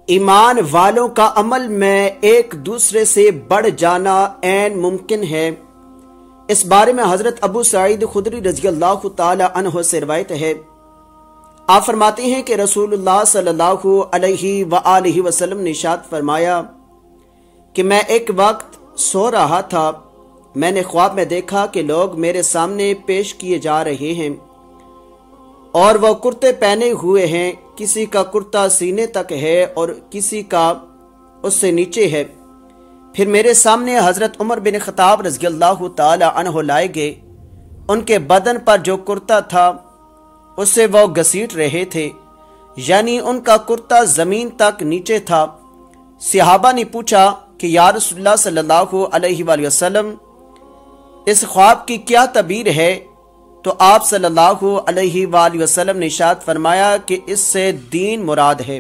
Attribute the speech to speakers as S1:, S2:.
S1: ایمان والوں کا عمل میں ایک دوسرے سے بڑھ جانا عین ممکن ہے۔ اس بارے میں حضرت ابو سعید خدری رضی اللہ تعالی عنہ سے روایت ہے، آپ فرماتے ہیں کہ رسول اللہ صلی اللہ علیہ وآلہ وسلم نے ارشاد فرمایا کہ میں ایک وقت سو رہا تھا، میں نے خواب میں دیکھا کہ لوگ میرے سامنے پیش کیے جا رہے ہیں اور وہ کرتے پہنے ہوئے ہیں، کسی کا کرتا سینے تک ہے اور کسی کا اس سے نیچے ہے۔ پھر میرے سامنے حضرت عمر بن خطاب رضی اللہ تعالی عنہ لائے گئے، ان کے بدن پر جو کرتا تھا اسے وہ گھسیٹ رہے تھے، یعنی ان کا کرتا زمین تک نیچے تھا۔ صحابہ نے پوچھا کہ یا رسول اللہ صلی اللہ علیہ وآلہ وسلم، اس خواب کی کیا تعبیر ہے؟ تو آپ صلی اللہ علیہ وآلہ وسلم نے ارشاد فرمایا کہ اس سے دین مراد ہے۔